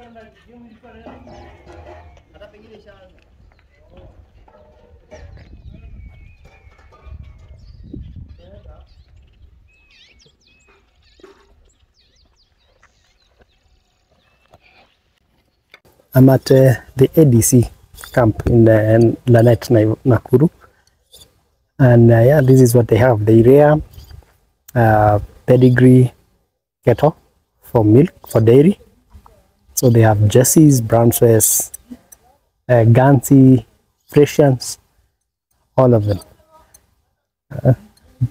I'm at the ADC camp in Lanet, Nakuru, and yeah, this is what they have. They rear pedigree cattle for milk, for dairy. So they have Jerseys, Brown Swiss, Guernsey, Frisians, all of them.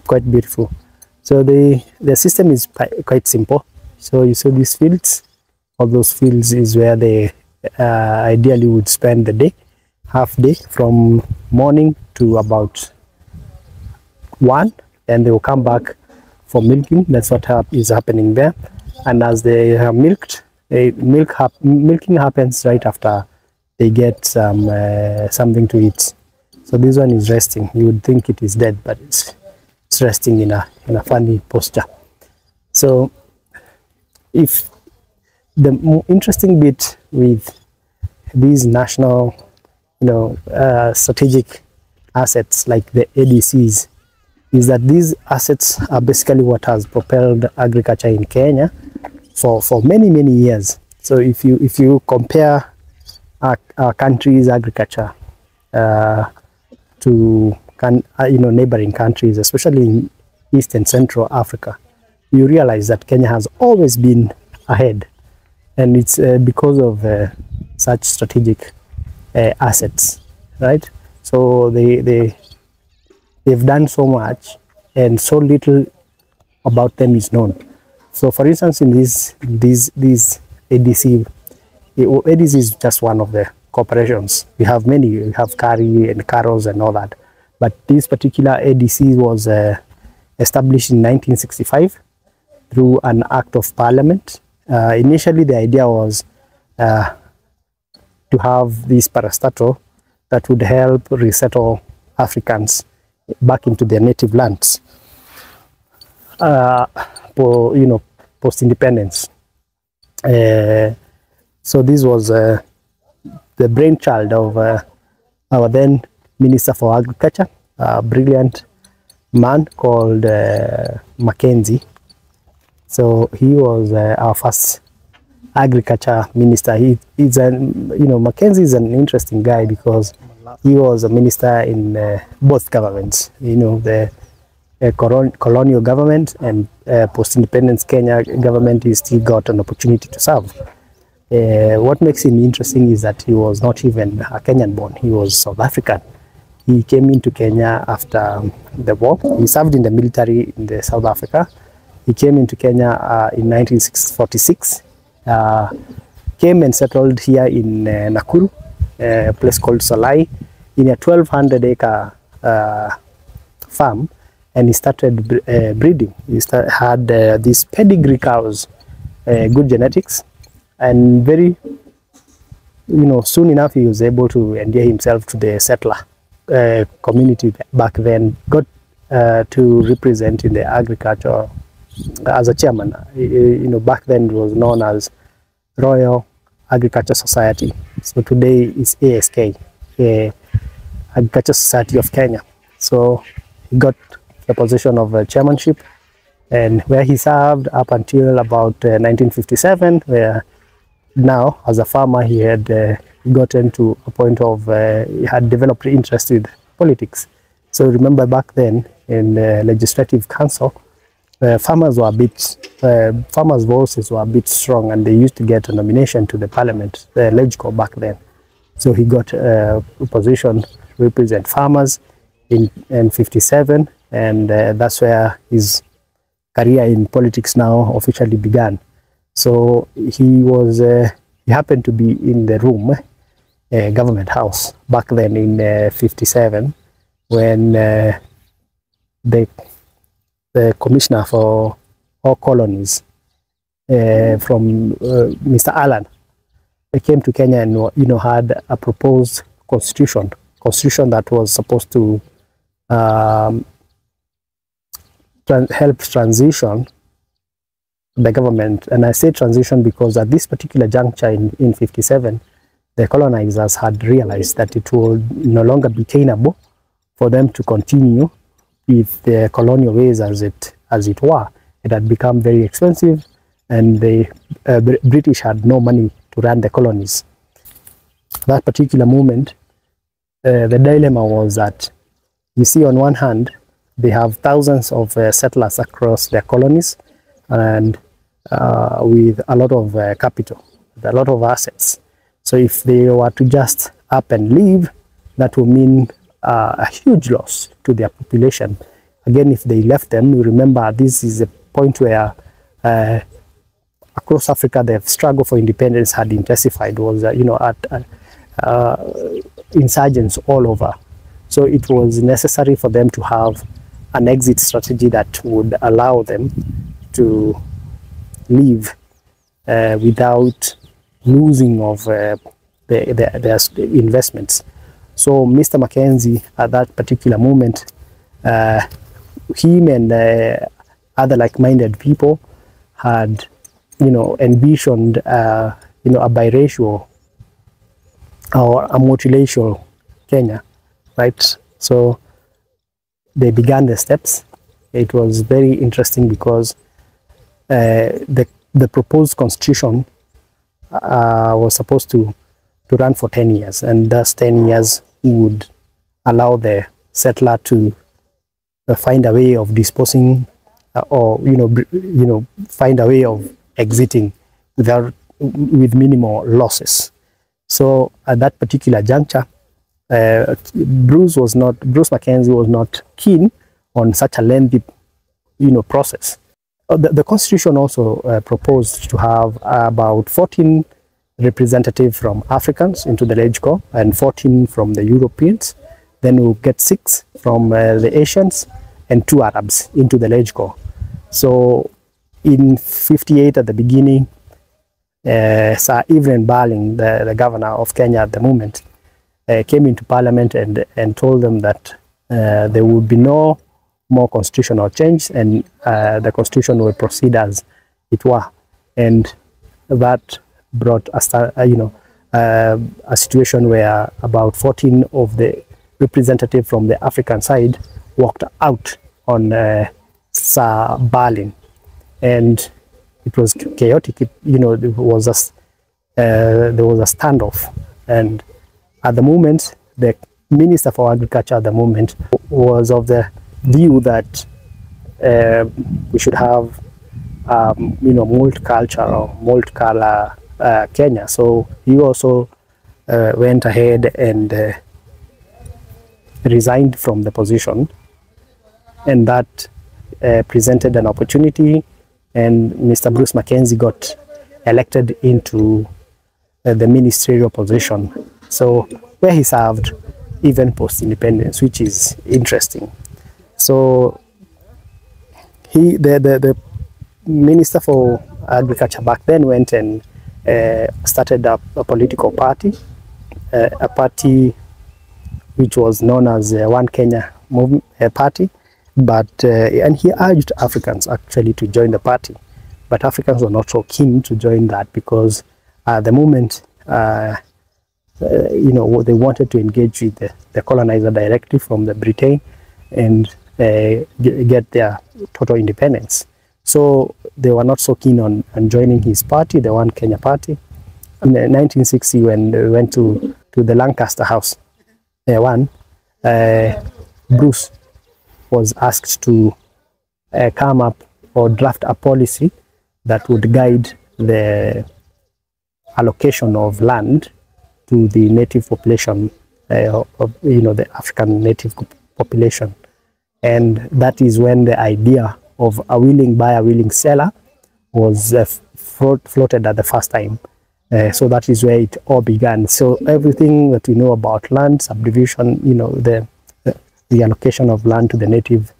Quite beautiful. So the system is quite simple. So you see these fields. All those fields is where they ideally would spend the day, half day, from morning to about 1, and they will come back for milking. That's what is happening there. And as they are milked, milking happens right after they get something to eat. So this one is resting. You would think it is dead, but it's resting in a funny posture. So if the interesting bit with these national, strategic assets like the ADCs is that these assets are basically what has propelled agriculture in Kenya for many years. So if you compare our country's agriculture to neighboring countries, especially in East and Central Africa, you realize that Kenya has always been ahead, and it's because of such strategic assets, right? So they've done so much, and so little about them is known. So, for instance, in these ADC is just one of the corporations. We have many. We have Kari and Caros and all that, but this particular ADC was established in 1965 through an act of parliament. Initially, the idea was to have this parastatal that would help resettle Africans back into their native lands, post-independence. So this was the brainchild of our then Minister for Agriculture, a brilliant man called Mackenzie. So he was our first agriculture minister. Mackenzie is an interesting guy because he was a minister in both governments. The colonial government and post-independence Kenya government. He still got an opportunity to serve. What makes him interesting is that he was not even a Kenyan born. He was South African. He came into Kenya after the war. He served in the military in South Africa. He came into Kenya in 1946. Came and settled here in Nakuru, a place called Solai, in a 1,200-acre farm, and he started breeding. He had these pedigree cows, good genetics, and very, soon enough he was able to endear himself to the settler community back then. Got to represent in the agriculture as a chairman. Back then it was known as Royal Agriculture Society. So today it's ASK, Agriculture Society of Kenya. So he got the position of chairmanship, and where he served up until about 1957, where now as a farmer he had gotten to a point of he had developed interest with politics. So remember back then in the Legislative Council, farmers voices were a bit strong, and they used to get a nomination to the parliament, the LegCo back then. So he got a position to represent farmers in 57, and that's where his career in politics now officially began. So he happened to be in the room, government house, back then in 57, when the commissioner for all colonies from Mr. Allen, they came to Kenya and had a proposed constitution that was supposed to help transition the government, and I say transition because at this particular juncture in 57, the colonizers had realized that it would no longer be tenable for them to continue with the colonial ways as it were. It had become very expensive, and the British had no money to run the colonies. That particular moment, the dilemma was that, you see, on one hand, they have thousands of settlers across their colonies, and with a lot of capital, a lot of assets. So if they were to just up and leave, that would mean a huge loss to their population. Again, if they left them, you remember this is a point where across Africa the struggle for independence had intensified. Was insurgents all over. So it was necessary for them to have an exit strategy that would allow them to leave without losing of their investments. So Mr. Mackenzie, at that particular moment, him and other like-minded people had, envisioned, a biracial or a multiracial Kenya, right? So they began the steps. It was very interesting because the proposed constitution was supposed to run for 10 years, and thus 10 years would allow the settler to find a way of disposing or find a way of exiting with minimal losses. So at that particular juncture, Bruce Mackenzie was not keen on such a lengthy process. The constitution also proposed to have about 14 representatives from Africans into the LegCo and 14 from the Europeans. Then we'll get 6 from the Asians and 2 Arabs into the LegCo. So in 58 at the beginning, Sir Evelyn Barling, the governor of Kenya at the moment, came into parliament and told them that there would be no more constitutional change, and the constitution will proceed as it were. And that brought a situation where about 14 of the representatives from the African side walked out on Sir Barling, and it was chaotic. There was a standoff, and at the moment, the Minister for Agriculture at the moment was of the view that we should have multicultural or multicolor Kenya. So he also went ahead and resigned from the position, and that presented an opportunity, and Mr. Bruce Mackenzie got elected into the ministerial position, so where he served even post-independence, which is interesting. So the Minister for Agriculture back then went and started up a political party, a party which was known as One Kenya Party, but and he urged Africans actually to join the party, but Africans were not so keen to join that because at the moment they wanted to engage with the colonizer directly from the Britain and get their total independence. So they were not so keen on joining his party, the One Kenya Party. In 1960, when they went to the Lancaster House, Bruce was asked to come up or draft a policy that would guide the allocation of land to the native population, the African native population. And that is when the idea of a willing buyer, willing seller was floated at the first time. So that is where it all began. So everything that we know about land, subdivision, the allocation of land to the native,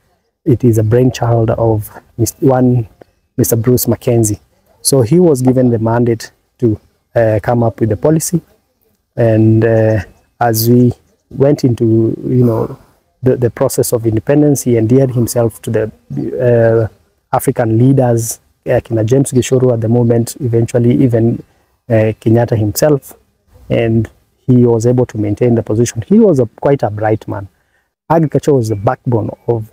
it is a brainchild of Mr. Bruce Mackenzie. So he was given the mandate to come up with the policy. And as we went into, the process of independence, he endeared himself to the African leaders, Kina James Gishuru at the moment, eventually even Kenyatta himself, and he was able to maintain the position. He was quite a bright man. Agriculture was the backbone of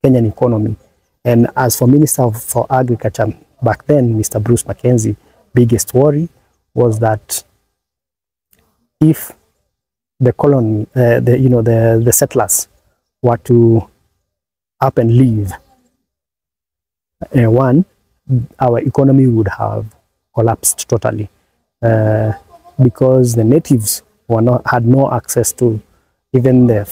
Kenyan economy. And as for Minister for Agriculture back then, Mr. Bruce Mackenzie, biggest worry was that if the colony, the settlers were to up and leave, one, our economy would have collapsed totally, because the natives had no access to even the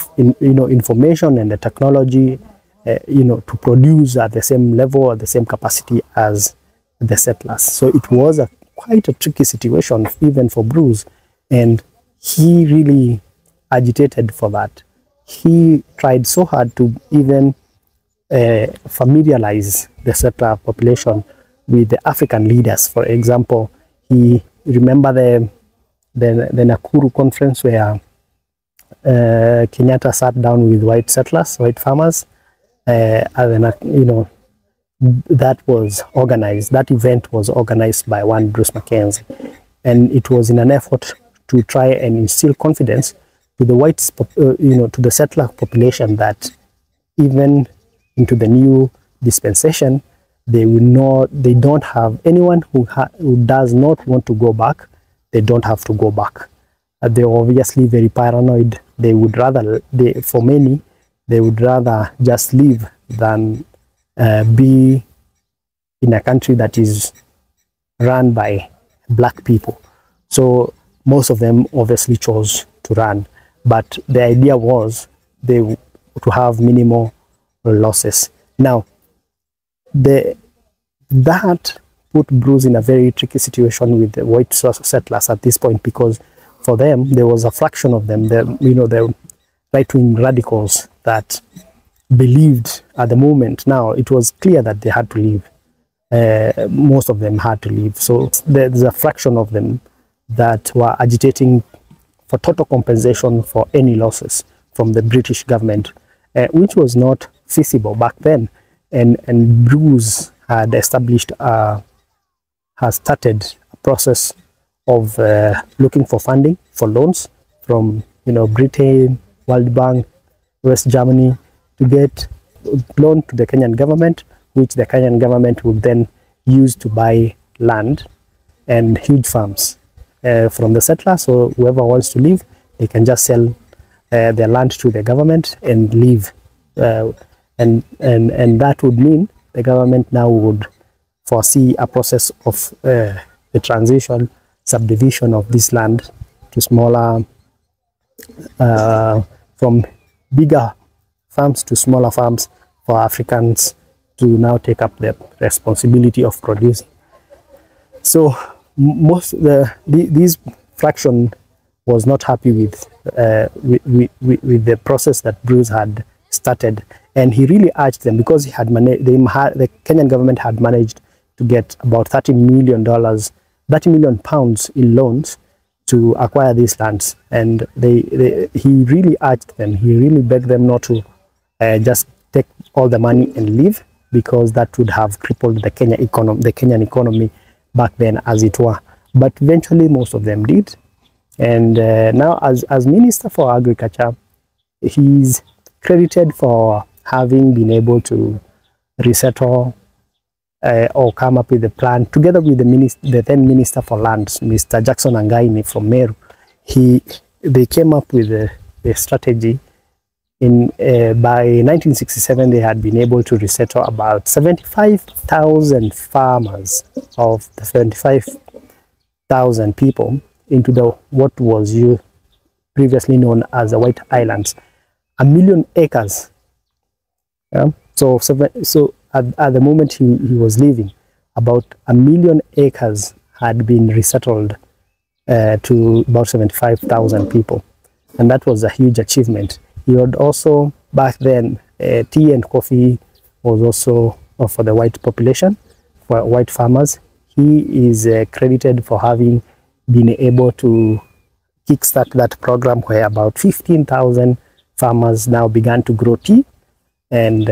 information and the technology, to produce at the same level, at the same capacity as the settlers. So it was quite a tricky situation even for Bruce, and he really agitated for that. He tried so hard to even familiarize the settler population with the African leaders. For example, he remember the Nakuru conference where Kenyatta sat down with white settlers, white farmers, and that was organized. That event was organized by one Bruce Mackenzie, and it was in an effort to try and instill confidence to the whites, to the settler population, that even into the new dispensation, they don't have anyone who does not want to go back. They don't have to go back. They're obviously very paranoid. They would rather, for many, they would rather just leave than be in a country that is run by black people. So most of them obviously chose to run, but the idea was to have minimal losses. Now, that put Bruce in a very tricky situation with the white settlers at this point, because for them, there was a fraction of them, the right-wing radicals that believed at the moment. Now, it was clear that they had to leave. Most of them had to leave. So there's a fraction of them that were agitating for total compensation for any losses from the British government, which was not feasible back then. And Bruce had started a process of looking for funding for loans from Britain, World Bank, West Germany, to get loan to the Kenyan government, which the Kenyan government would then use to buy land and huge farms from the settlers. So whoever wants to leave, they can just sell their land to the government and leave. And that would mean the government now would foresee a process of the transition, subdivision of this land to smaller, from bigger farms to smaller farms, for Africans to now take up the responsibility of producing. So this fraction was not happy with the process that Bruce had started, and he really urged them, because he had the Kenyan government had managed to get about £30 million in loans to acquire these lands, and he really urged them, he really begged them not to just take all the money and leave, because that would have crippled the Kenyan economy back then, as it were. But eventually most of them did, and now as Minister for Agriculture, he's credited for having been able to resettle or come up with a plan together with the then Minister for Lands, Mr. Jackson Angaini from Meru. They came up with a strategy. By 1967, they had been able to resettle about 75,000 farmers of the 75,000 people into what was previously known as the White Islands. 1 million acres. Yeah? So at the moment he was leaving, about 1 million acres had been resettled to about 75,000 people, and that was a huge achievement. He had also, back then, tea and coffee was also for the white population, for white farmers. He is credited for having been able to kickstart that program, where about 15,000 farmers now began to grow tea, and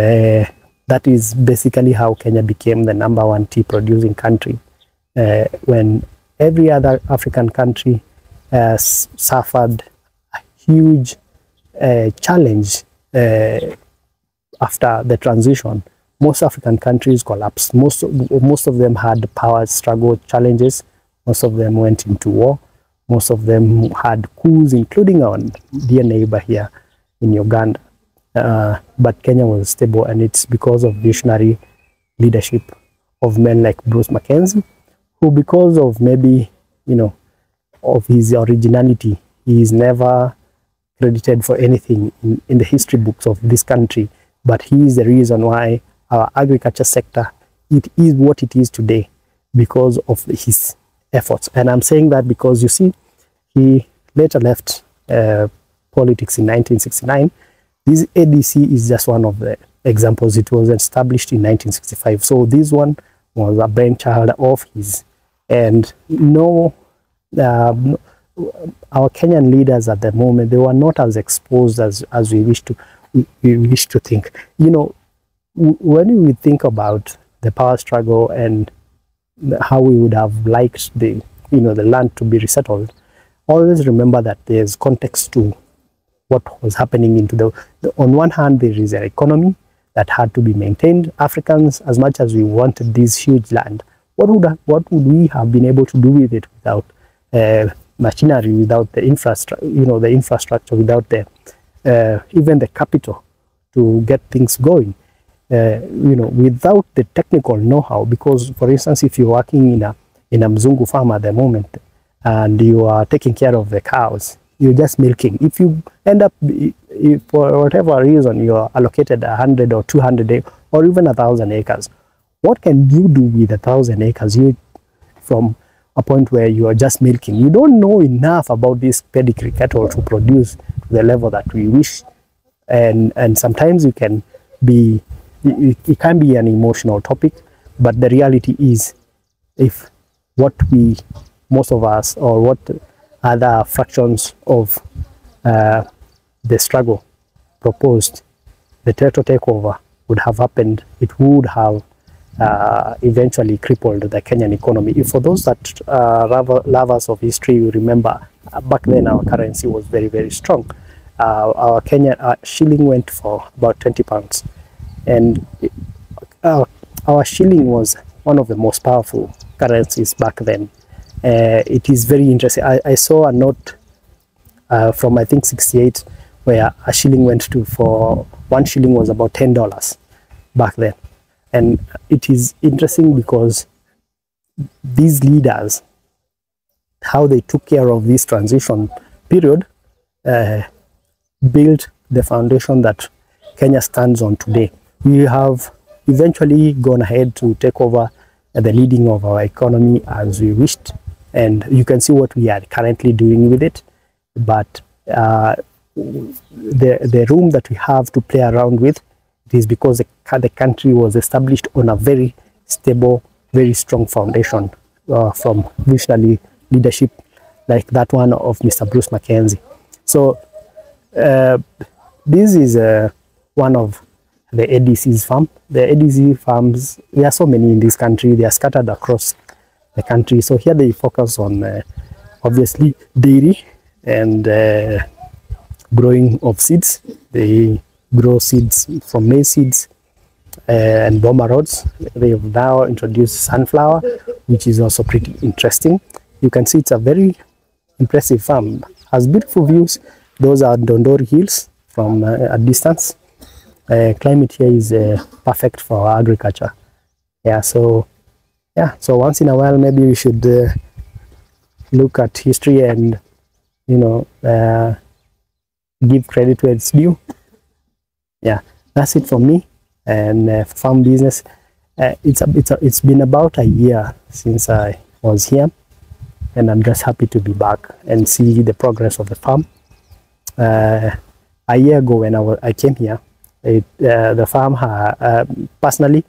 That is basically how Kenya became the #1 tea producing country, when every other African country suffered a huge challenge after the transition. Most African countries collapsed. Most of them had power struggle challenges. Most of them went into war. Most of them had coups, including our dear neighbor here in Uganda. But Kenya was stable, and it's because of visionary leadership of men like Bruce Mackenzie, who, because of maybe, of his originality, he is never credited for anything in the history books of this country, but he is the reason why our agriculture sector, it is what it is today because of his efforts. And I'm saying that because, you see, he later left politics in 1969. This ADC is just one of the examples. It was established in 1965. So this one was a brainchild of his. And our Kenyan leaders at the moment, they were not as exposed as we wish to think. When we think about the power struggle and how we would have liked the land to be resettled, always remember that there's context to what was happening into on one hand, there is an economy that had to be maintained. Africans, as much as we wanted this huge land, what would we have been able to do with it without machinery, without the infrastructure, without the even the capital to get things going, without the technical know-how? Because, for instance, if you're working in a Mzungu farm at the moment and you are taking care of the cows, you're just milking. If you end up, if for whatever reason you're allocated 100 or 200 or even 1,000 acres, what can you do with 1,000 acres? From a point where you are just milking, you don't know enough about this pedigree cattle to produce to the level that we wish, and sometimes it can be an emotional topic, but the reality is, if most of us, or what other fractions of the struggle proposed, the territorial takeover would have happened, it would have eventually crippled the Kenyan economy. If for those that lovers of history, you remember, back then our currency was very, very strong. Our Kenyan shilling went for about 20 pounds, and our shilling was one of the most powerful currencies back then. It is very interesting. I saw a note from, I think, 68, where a shilling went to, for 1 shilling was about $10 back then. And it is interesting because these leaders, how they took care of this transition period, built the foundation that Kenya stands on today. We have eventually gone ahead to take over the leading of our economy as we wished, and you can see what we are currently doing with it. But the room that we have to play around with, it is because the country was established on a very stable, very strong foundation from visionary leadership like that one of Mr. Bruce Mackenzie. So this is one of the ADC's farm. The ADC farms, there are so many in this country. They are scattered across the country. So here they focus on obviously dairy and growing of seeds. They grow seeds from maize seeds and bomber rods. They have now introduced sunflower, which is also pretty interesting. You can see it's a very impressive farm. Has beautiful views. Those are Dondori Hills from a distance. Climate here is perfect for agriculture. So once in a while, maybe we should look at history and give credit where it's due. That's it from me. And farm business, it's been about a year since I was here, and I'm just happy to be back and see the progress of the farm. A year ago when I came here, the farm personally,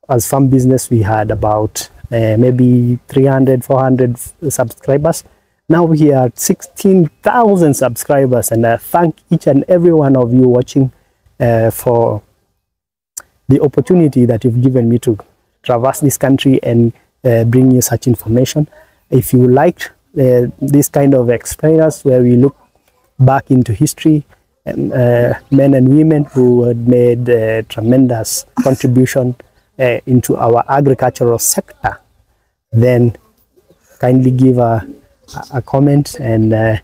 as farm business, we had about maybe 300, 400 subscribers. Now we are at 16,000 subscribers, and I thank each and every one of you watching for the opportunity that you've given me to traverse this country and bring you such information. If you liked this kind of explainers where we look back into history and men and women who had made tremendous contribution into our agricultural sector, then kindly give a comment, and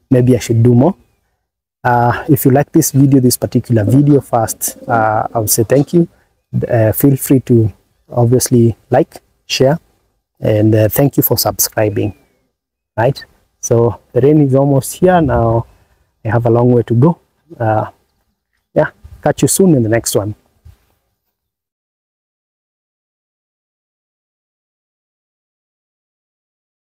maybe I should do more. If you like this video, this particular video, first I would say thank you. Feel free to obviously like, share, and thank you for subscribing. Right, so the rain is almost here now. I have a long way to go. Yeah, catch you soon in the next one.